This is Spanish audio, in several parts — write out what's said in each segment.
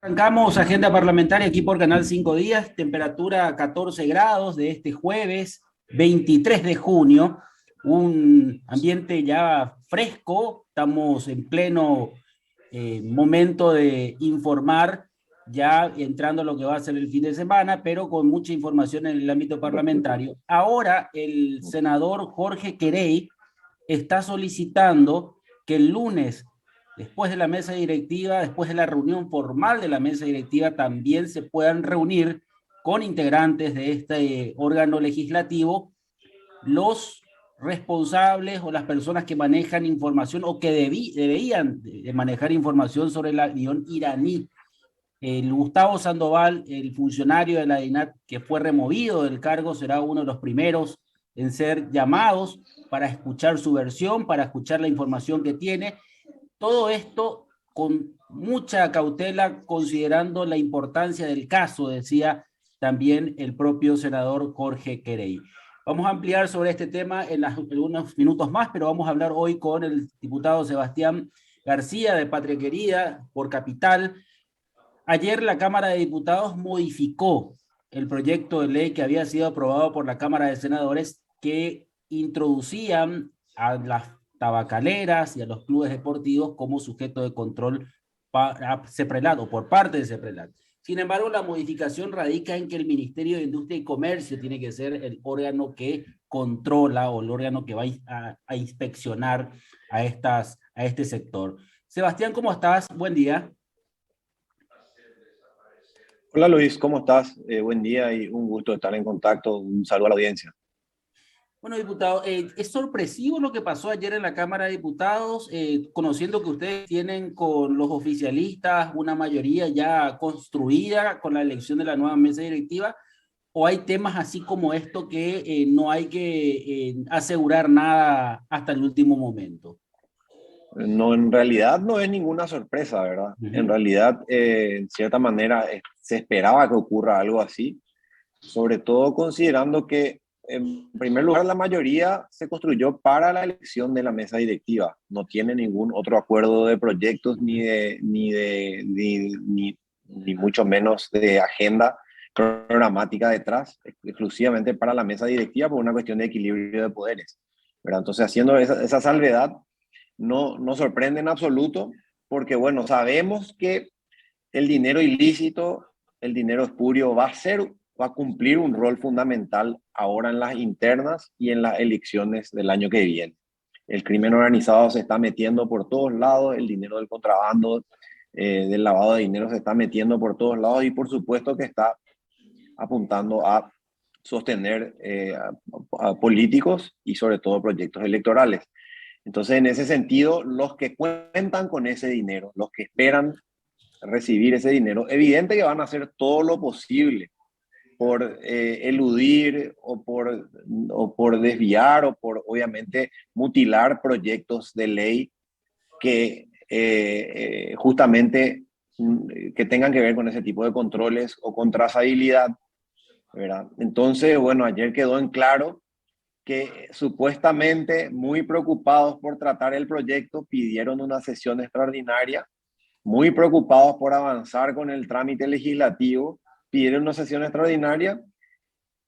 Arrancamos agenda parlamentaria aquí por Canal 5 Días, temperatura 14 grados de este jueves 23 de junio, un ambiente ya fresco, estamos en pleno momento de informar, ya entrando a lo que va a ser el fin de semana, pero con mucha información en el ámbito parlamentario. Ahora el senador Jorge Querey está solicitando que el lunes, después de la mesa directiva, después de la reunión formal de la mesa directiva, también se puedan reunir con integrantes de este órgano legislativo los responsables o las personas que manejan información o que debían de manejar información sobre el avión iraní. El Gustavo Sandoval, el funcionario de la DINAT que fue removido del cargo, será uno de los primeros en ser llamados para escuchar su versión, para escuchar la información que tiene. Todo esto con mucha cautela, considerando la importancia del caso, decía también el propio senador Jorge Querey. Vamos a ampliar sobre este tema en unos minutos más, pero vamos a hablar hoy con el diputado Sebastián García de Patria Querida por Capital. Ayer la Cámara de Diputados modificó el proyecto de ley que había sido aprobado por la Cámara de Senadores que introducían a las tabacaleras y a los clubes deportivos como sujeto de control para CEPRELAT o por parte de CEPRELAT. Sin embargo, la modificación radica en que el Ministerio de Industria y Comercio tiene que ser el órgano que controla o el órgano que va a inspeccionar a este sector. Sebastián, ¿cómo estás? Buen día. Hola Luis, ¿cómo estás? Buen día y un gusto estar en contacto. Un saludo a la audiencia. Bueno, diputado, es sorpresivo lo que pasó ayer en la Cámara de Diputados, conociendo que ustedes tienen con los oficialistas una mayoría ya construida con la elección de la nueva mesa directiva, o hay temas así como esto que no hay que asegurar nada hasta el último momento. No, en realidad no es ninguna sorpresa, ¿verdad? En Ujú. realidad, en cierta manera, se esperaba que ocurra algo así, sobre todo considerando que, en primer lugar, la mayoría se construyó para la elección de la mesa directiva. No tiene ningún otro acuerdo de proyectos ni mucho menos de agenda programática detrás, exclusivamente para la mesa directiva por una cuestión de equilibrio de poderes, ¿verdad? Entonces, haciendo esa salvedad, no sorprende en absoluto, porque bueno, sabemos que el dinero ilícito, el dinero espurio va a cumplir un rol fundamental ahora en las internas y en las elecciones del año que viene. El crimen organizado se está metiendo por todos lados, el dinero del contrabando, del lavado de dinero se está metiendo por todos lados y por supuesto que está apuntando a sostener a políticos y sobre todo proyectos electorales. Entonces, en ese sentido, los que cuentan con ese dinero, los que esperan recibir ese dinero, evidente que van a hacer todo lo posible por eludir o por desviar o por, obviamente, mutilar proyectos de ley que justamente que tengan que ver con ese tipo de controles o con trazabilidad, ¿verdad? Entonces, bueno, ayer quedó en claro que supuestamente muy preocupados por tratar el proyecto pidieron una sesión extraordinaria, muy preocupados por avanzar con el trámite legislativo, pidieron una sesión extraordinaria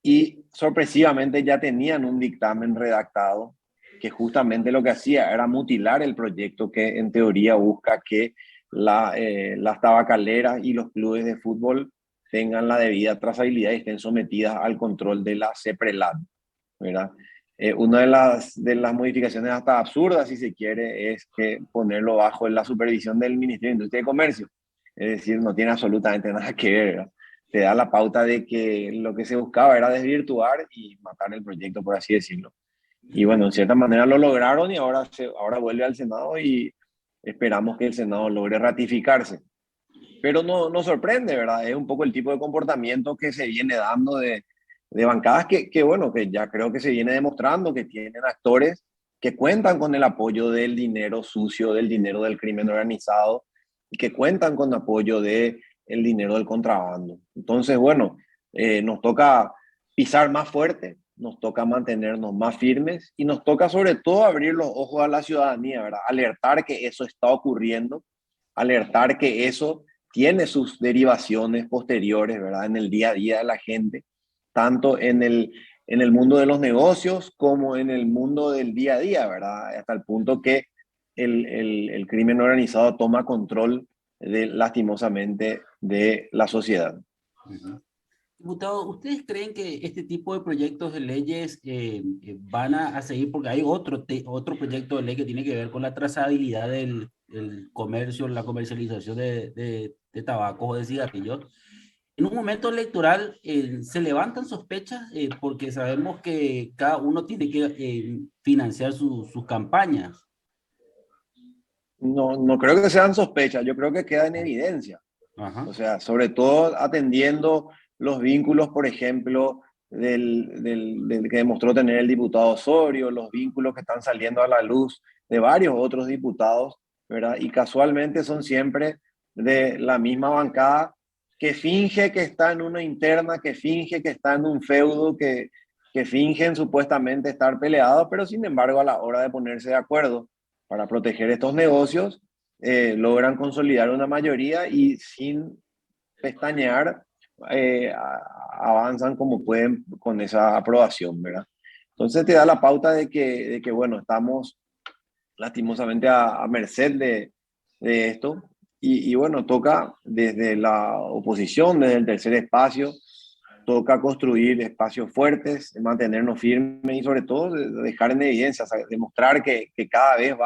y sorpresivamente ya tenían un dictamen redactado que justamente lo que hacía era mutilar el proyecto que en teoría busca que las tabacaleras y los clubes de fútbol tengan la debida trazabilidad y estén sometidas al control de la CEPRELAT, ¿verdad? Una de las modificaciones hasta absurdas, si se quiere, es que ponerlo bajo la supervisión del Ministerio de Industria y Comercio. Es decir, no tiene absolutamente nada que ver, ¿verdad? Te da la pauta de que lo que se buscaba era desvirtuar y matar el proyecto, por así decirlo. Y bueno, en cierta manera lo lograron y ahora vuelve al Senado y esperamos que el Senado logre ratificarse. Pero no sorprende, ¿verdad? Es un poco el tipo de comportamiento que se viene dando de bancadas bueno, que ya creo que se viene demostrando que tienen actores que cuentan con el apoyo del dinero sucio, del dinero del crimen organizado, y que cuentan con apoyo del dinero del contrabando. Entonces, bueno, nos toca pisar más fuerte, nos toca mantenernos más firmes y nos toca sobre todo abrir los ojos a la ciudadanía, ¿verdad? Alertar que eso está ocurriendo, alertar que eso tiene sus derivaciones posteriores, ¿verdad? En el día a día de la gente, tanto en el mundo de los negocios como en el mundo del día a día, ¿verdad? Hasta el punto que el crimen organizado toma control lastimosamente de la sociedad. Ujú. Diputado, ¿ustedes creen que este tipo de proyectos de leyes van a seguir? Porque hay otro proyecto de ley que tiene que ver con la trazabilidad del comercio, la comercialización de tabacos o de cigarrillos. En un momento electoral se levantan sospechas porque sabemos que cada uno tiene que financiar sus campañas. No, no creo que sean sospechas, yo creo que queda en evidencia. Ajá. O sea, sobre todo atendiendo los vínculos, por ejemplo, del que demostró tener el diputado Osorio, los vínculos que están saliendo a la luz de varios otros diputados, ¿verdad? Y casualmente son siempre de la misma bancada que finge que está en una interna, que finge que está en un feudo, que fingen supuestamente estar peleados, pero sin embargo a la hora de ponerse de acuerdo para proteger estos negocios, logran consolidar una mayoría y sin pestañear avanzan como pueden con esa aprobación, ¿verdad? Entonces te da la pauta de que bueno, estamos lastimosamente a merced de esto y bueno, toca desde la oposición, desde el tercer espacio, toca construir espacios fuertes, mantenernos firmes y sobre todo dejar en evidencia, o sea, demostrar que cada vez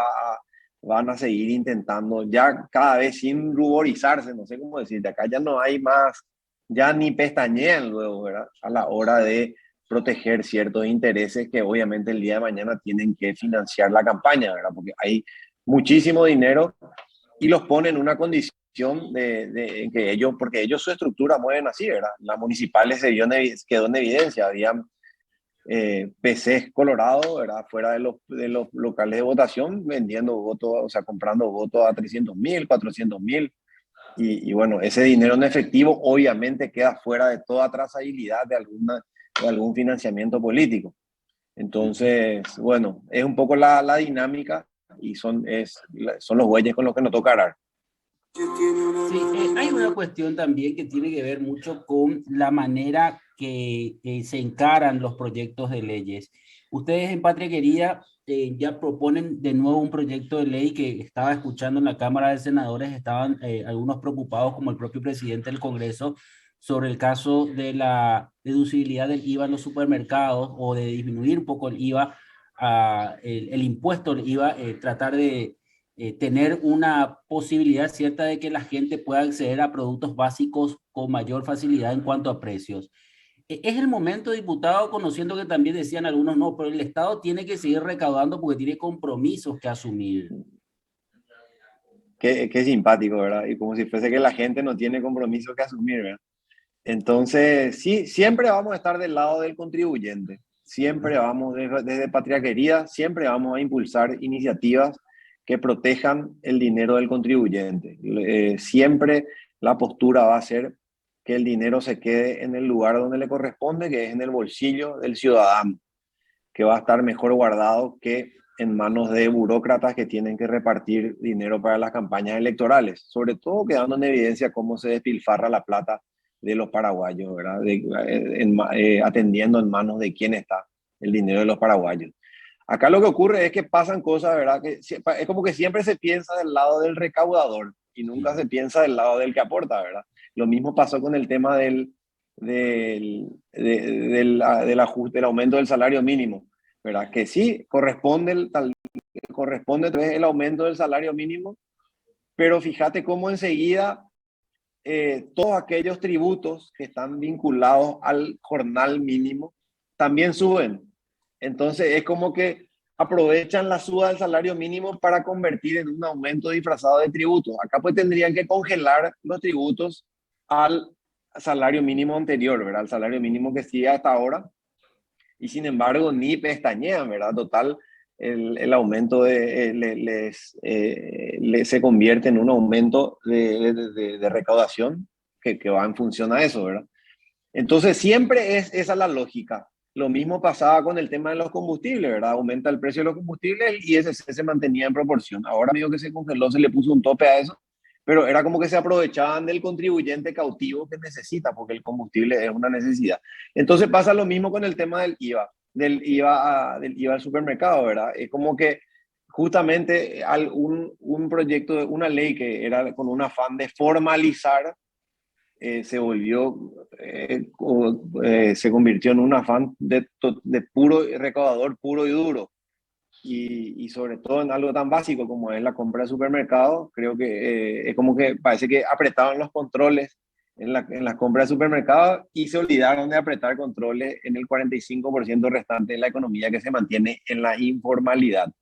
van a seguir intentando, ya cada vez sin ruborizarse, no sé cómo decirte, acá ya no hay más, ya ni pestañean luego, ¿verdad? A la hora de proteger ciertos intereses que obviamente el día de mañana tienen que financiar la campaña, ¿verdad? Porque hay muchísimo dinero y los pone en una condición de que ellos, porque ellos su estructura mueven así, ¿verdad? Las municipales quedó en evidencia, habían PCs Colorado, ¿verdad? Fuera de los locales de votación, vendiendo votos, o sea, comprando votos a 300.000, 400.000. Y bueno, ese dinero en efectivo obviamente queda fuera de toda trazabilidad de algún financiamiento político. Entonces, bueno, es un poco la dinámica y son los bueyes con los que nos toca arar. Sí, hay una cuestión también que tiene que ver mucho con la manera que se encaran los proyectos de leyes. Ustedes en Patria Querida ya proponen de nuevo un proyecto de ley que estaba escuchando en la Cámara de Senadores, estaban algunos preocupados, como el propio presidente del Congreso, sobre el caso de la deducibilidad del IVA en los supermercados o de disminuir un poco el IVA, el impuesto del IVA, tratar de tener una posibilidad cierta de que la gente pueda acceder a productos básicos con mayor facilidad en cuanto a precios. Es el momento, diputado, conociendo que también decían algunos, no, pero el Estado tiene que seguir recaudando porque tiene compromisos que asumir. Qué simpático, ¿verdad? Y como si fuese que la gente no tiene compromiso que asumir, ¿verdad? Entonces, sí, siempre vamos a estar del lado del contribuyente. Siempre vamos, desde Patria Querida, siempre vamos a impulsar iniciativas que protejan el dinero del contribuyente. Siempre la postura va a ser que el dinero se quede en el lugar donde le corresponde, que es en el bolsillo del ciudadano, que va a estar mejor guardado que en manos de burócratas que tienen que repartir dinero para las campañas electorales, sobre todo quedando en evidencia cómo se despilfarra la plata de los paraguayos, ¿verdad? Atendiendo en manos de quién está el dinero de los paraguayos. Acá lo que ocurre es que pasan cosas, ¿verdad? Que es como que siempre se piensa del lado del recaudador y nunca se piensa del lado del que aporta, ¿verdad? Lo mismo pasó con el tema del ajuste, del aumento del salario mínimo, ¿verdad? Que sí, corresponde el aumento del salario mínimo, pero fíjate cómo enseguida todos aquellos tributos que están vinculados al jornal mínimo también suben. Entonces es como que aprovechan la suba del salario mínimo para convertir en un aumento disfrazado de tributos. Acá pues tendrían que congelar los tributos al salario mínimo anterior, ¿verdad? Al salario mínimo que sigue hasta ahora. Y sin embargo, ni pestañean, ¿verdad? Total, el aumento se convierte en un aumento de recaudación que va en función a eso, ¿verdad? Entonces, siempre es esa la lógica. Lo mismo pasaba con el tema de los combustibles, ¿verdad? Aumenta el precio de los combustibles y ese se mantenía en proporción. Ahora, amigo, que se congeló, se le puso un tope a eso pero era como que se aprovechaban del contribuyente cautivo que necesita, porque el combustible es una necesidad. Entonces pasa lo mismo con el tema del IVA al supermercado, ¿verdad? Es como que justamente un proyecto, una ley que era con un afán de formalizar, se volvió, se convirtió en un afán de puro recaudador, puro y duro. Y sobre todo en algo tan básico como es la compra de supermercados, creo que es como que parece que apretaban los controles en las compras de supermercados y se olvidaron de apretar controles en el 45% restante de la economía que se mantiene en la informalidad.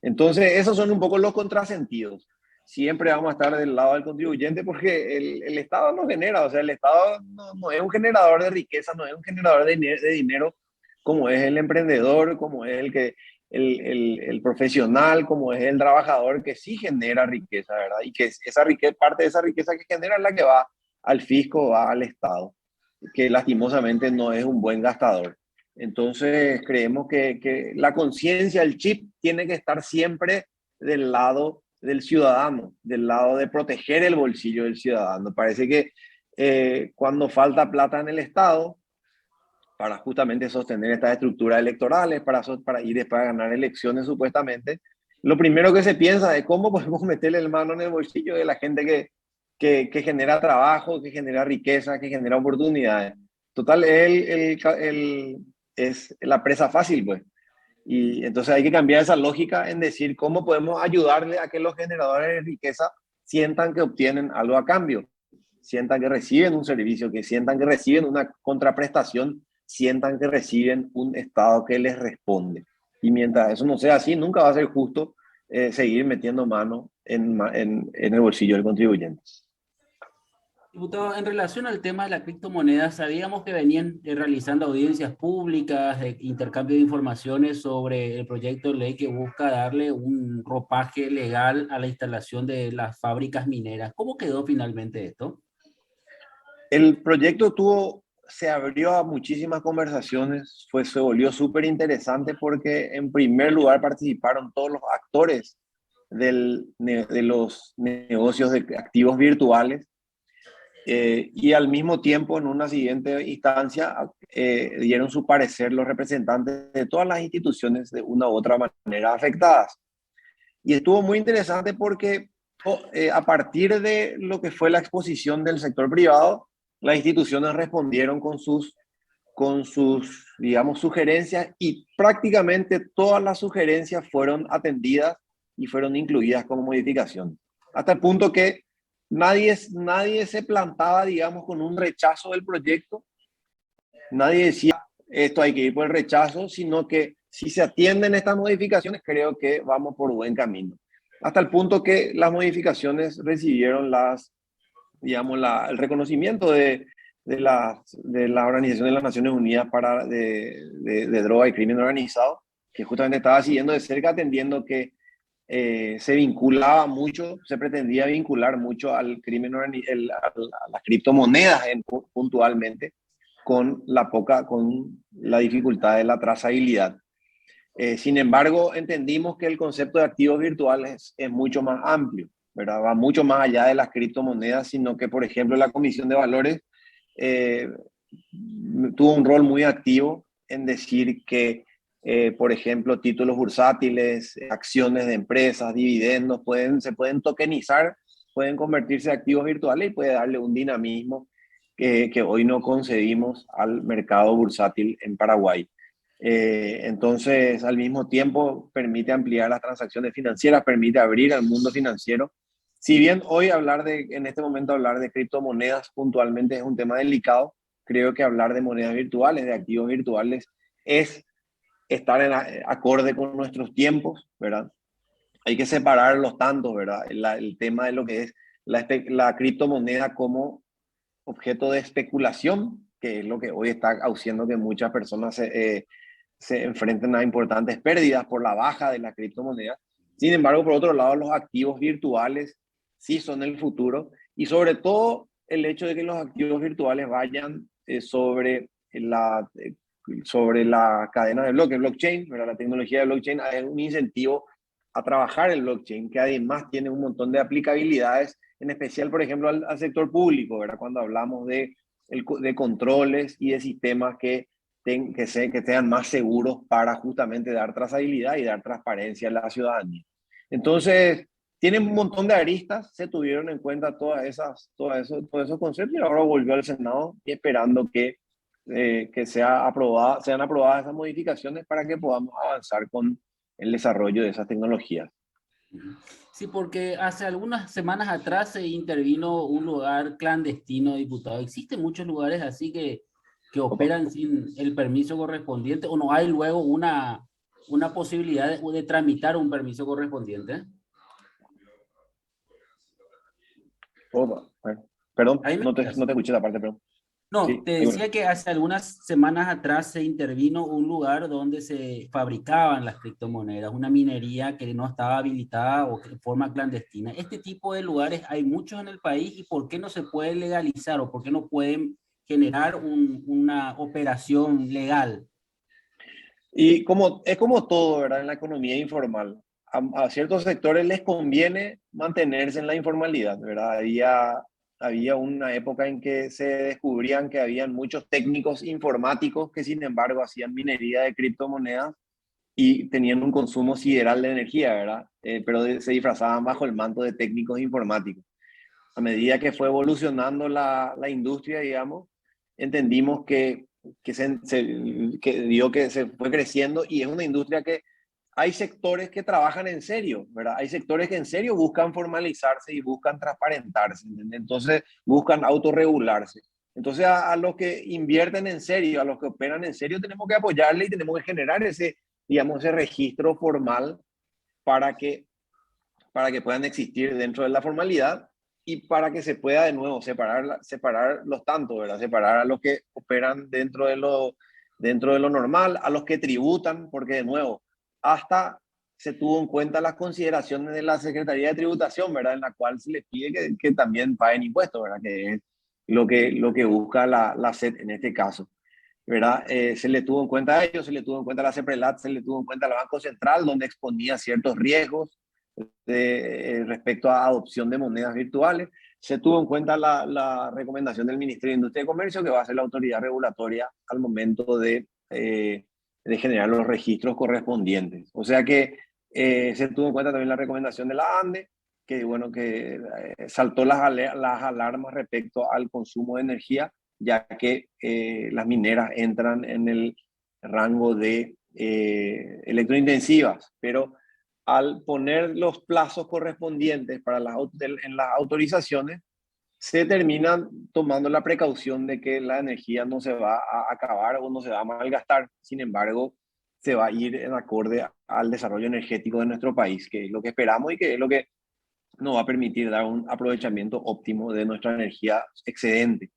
Entonces, esos son un poco los contrasentidos. Siempre vamos a estar del lado del contribuyente porque el Estado no genera, o sea, el Estado no es un generador de riqueza, no es un generador de dinero como es el emprendedor, como es el profesional, como es el trabajador que sí genera riqueza, ¿verdad? Y que esa riqueza, parte de esa riqueza que genera es la que va al fisco, va al Estado, que lastimosamente no es un buen gastador. Entonces, creemos que la conciencia, el chip, tiene que estar siempre del lado del ciudadano, del lado de proteger el bolsillo del ciudadano. Parece que cuando falta plata en el Estado, para justamente sostener estas estructuras electorales, para ir después a ganar elecciones supuestamente, lo primero que se piensa es cómo podemos meterle el mano en el bolsillo de la gente que genera trabajo, que genera riqueza, que genera oportunidades. Total, es la presa fácil, pues. Y entonces hay que cambiar esa lógica en decir cómo podemos ayudarle a que los generadores de riqueza sientan que obtienen algo a cambio, sientan que reciben un servicio, que sientan que reciben una contraprestación, sientan que reciben un Estado que les responde. Y mientras eso no sea así, nunca va a ser justo seguir metiendo mano en el bolsillo del contribuyente. Diputado, en relación al tema de la criptomoneda, sabíamos que venían realizando audiencias públicas de intercambio de informaciones sobre el proyecto de ley que busca darle un ropaje legal a la instalación de las fábricas mineras. ¿Cómo quedó finalmente esto? El proyecto se abrió a muchísimas conversaciones, se volvió súper interesante porque en primer lugar participaron todos los actores de los negocios de activos virtuales, y al mismo tiempo en una siguiente instancia dieron su parecer los representantes de todas las instituciones de una u otra manera afectadas. Y estuvo muy interesante porque a partir de lo que fue la exposición del sector privado, las instituciones respondieron con sus, digamos, sugerencias, y prácticamente todas las sugerencias fueron atendidas y fueron incluidas como modificación. Hasta el punto que nadie se plantaba, digamos, con un rechazo del proyecto. Nadie decía, esto hay que ir por el rechazo, sino que si se atienden estas modificaciones, creo que vamos por buen camino. Hasta el punto que las modificaciones recibieron digamos, el reconocimiento de la Organización de las Naciones Unidas de Droga y Crimen Organizado, que justamente estaba siguiendo de cerca, atendiendo que se vinculaba mucho, se pretendía vincular mucho al crimen, a las criptomonedas puntualmente, con la dificultad de la trazabilidad. Sin embargo, entendimos que el concepto de activos virtuales es mucho más amplio, ¿verdad? Va mucho más allá de las criptomonedas, sino que, por ejemplo, la Comisión de Valores eh, tuvo un rol muy activo en decir que, por ejemplo, títulos bursátiles, acciones de empresas, dividendos, se pueden tokenizar, pueden convertirse en activos virtuales y puede darle un dinamismo que hoy no concedimos al mercado bursátil en Paraguay. Entonces, al mismo tiempo, permite ampliar las transacciones financieras, permite abrir al mundo financiero. Si bien hoy en este momento hablar de criptomonedas puntualmente es un tema delicado, creo que hablar de monedas virtuales, de activos virtuales, es estar acorde con nuestros tiempos, ¿verdad? Hay que separar los tantos, ¿verdad? El tema de lo que es la criptomoneda como objeto de especulación, que es lo que hoy está haciendo que muchas personas se enfrenten a importantes pérdidas por la baja de la criptomoneda. Sin embargo, por otro lado, los activos virtuales sí son el futuro, y sobre todo el hecho de que los activos virtuales vayan sobre la cadena de blockchain, ¿verdad? La tecnología de blockchain es un incentivo a trabajar el blockchain, que además tiene un montón de aplicabilidades en especial, por ejemplo, al sector público, ¿verdad? Cuando hablamos de controles y de sistemas que sean más seguros para justamente dar trazabilidad y dar transparencia a la ciudadanía. Entonces, tienen un montón de aristas, se tuvieron en cuenta todos esos conceptos y ahora volvió al Senado y esperando que sean aprobadas esas modificaciones para que podamos avanzar con el desarrollo de esas tecnologías. Sí, porque hace algunas semanas atrás se intervino un lugar clandestino, diputado. ¿Existen muchos lugares así que Opa. operan sin el permiso correspondiente o no hay luego una posibilidad de tramitar un permiso correspondiente? Opa. Bueno, perdón, Ahí me no te escuchas. escuché la parte, pero No, sí, te ahí bueno. decía que hace algunas semanas atrás se intervino un lugar donde se fabricaban las criptomonedas, una minería que no estaba habilitada o de forma clandestina. Este tipo de lugares hay muchos en el país y ¿por qué no se puede legalizar o por qué no pueden generar una operación legal? Y es como todo, ¿verdad? En la economía informal. A ciertos sectores les conviene mantenerse en la informalidad, ¿verdad? Había una época en que se descubrían que habían muchos técnicos informáticos que sin embargo hacían minería de criptomonedas y tenían un consumo sideral de energía, ¿verdad? Pero se disfrazaban bajo el manto de técnicos informáticos. A medida que fue evolucionando la industria, digamos, entendimos que se fue creciendo y es una industria que hay sectores que trabajan en serio, ¿verdad? Hay sectores que en serio buscan formalizarse y buscan transparentarse, ¿entendés? Entonces buscan autorregularse. Entonces a los que invierten en serio, a los que operan en serio, tenemos que apoyarle y tenemos que generar digamos, ese registro formal para que, para que puedan existir dentro de la formalidad y para que se pueda de nuevo separar los tantos, ¿verdad? Separar a los que operan dentro de lo normal, a los que tributan, porque de nuevo, hasta se tuvo en cuenta las consideraciones de la Secretaría de Tributación, ¿verdad? En la cual se les pide que también paguen impuestos, ¿verdad? Que es lo que busca la SET en este caso. ¿Verdad? Se le tuvo en cuenta a ellos, se le tuvo en cuenta a la CEPRELAT, se le tuvo en cuenta al Banco Central, donde exponía ciertos riesgos respecto a adopción de monedas virtuales. Se tuvo en cuenta la recomendación del Ministerio de Industria y Comercio, que va a ser la autoridad regulatoria al momento de generar los registros correspondientes. O sea que se tuvo en cuenta también la recomendación de la ANDE, que, bueno, que saltó las alarmas respecto al consumo de energía, ya que las mineras entran en el rango de electrointensivas, pero al poner los plazos correspondientes en las autorizaciones, se termina tomando la precaución de que la energía no se va a acabar o no se va a malgastar. Sin embargo, se va a ir en acorde al desarrollo energético de nuestro país, que es lo que esperamos y que es lo que nos va a permitir dar un aprovechamiento óptimo de nuestra energía excedente.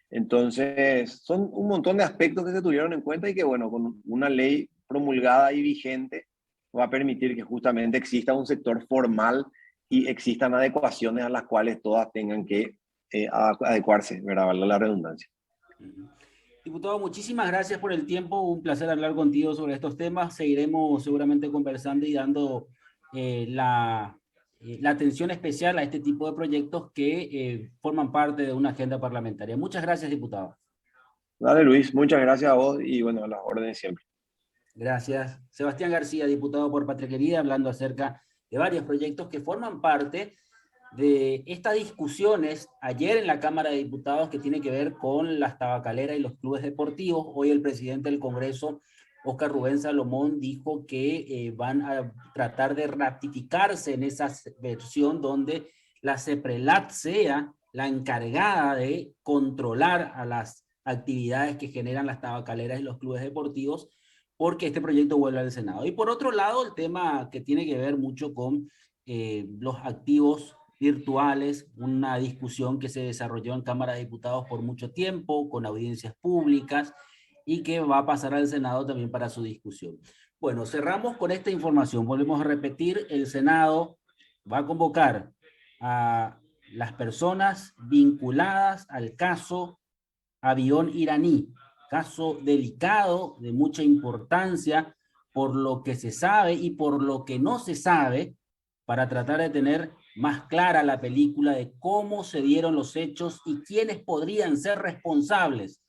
Entonces, son un montón de aspectos que se tuvieron en cuenta y que, bueno, con una ley promulgada y vigente va a permitir que justamente exista un sector formal y existan adecuaciones a las cuales todas tengan que adecuarse, ¿verdad? Valga la redundancia. Diputado, muchísimas gracias por el tiempo. Un placer hablar contigo sobre estos temas. Seguiremos seguramente conversando y dando la atención especial a este tipo de proyectos que forman parte de una agenda parlamentaria. Muchas gracias, diputado. Dale, Luis, muchas gracias a vos y, bueno, a las órdenes siempre. Gracias. Sebastián García, diputado por Patria Querida, hablando acerca de varios proyectos que forman parte de estas discusiones ayer en la Cámara de Diputados que tiene que ver con las tabacaleras y los clubes deportivos. Hoy el presidente del Congreso, Óscar Rubén Salomón, dijo que van a tratar de ratificarse en esa versión donde la CEPRELAT sea la encargada de controlar a las actividades que generan las tabacaleras y los clubes deportivos, porque este proyecto vuelve al Senado. Y por otro lado, el tema que tiene que ver mucho con los activos virtuales, una discusión que se desarrolló en Cámara de Diputados por mucho tiempo, con audiencias públicas, y que va a pasar al Senado también para su discusión. Bueno, cerramos con esta información. Volvemos a repetir, el Senado va a convocar a las personas vinculadas al caso avión iraní, caso delicado, de mucha importancia, por lo que se sabe y por lo que no se sabe, para tratar de tener más clara la película de cómo se dieron los hechos y quiénes podrían ser responsables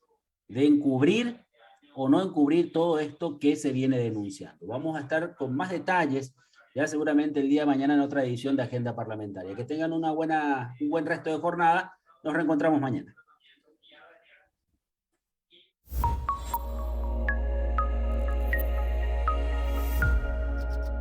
de encubrir o no encubrir todo esto que se viene denunciando. Vamos a estar con más detalles ya seguramente el día de mañana en otra edición de Agenda Parlamentaria. Que tengan un buen resto de jornada. Nos reencontramos mañana.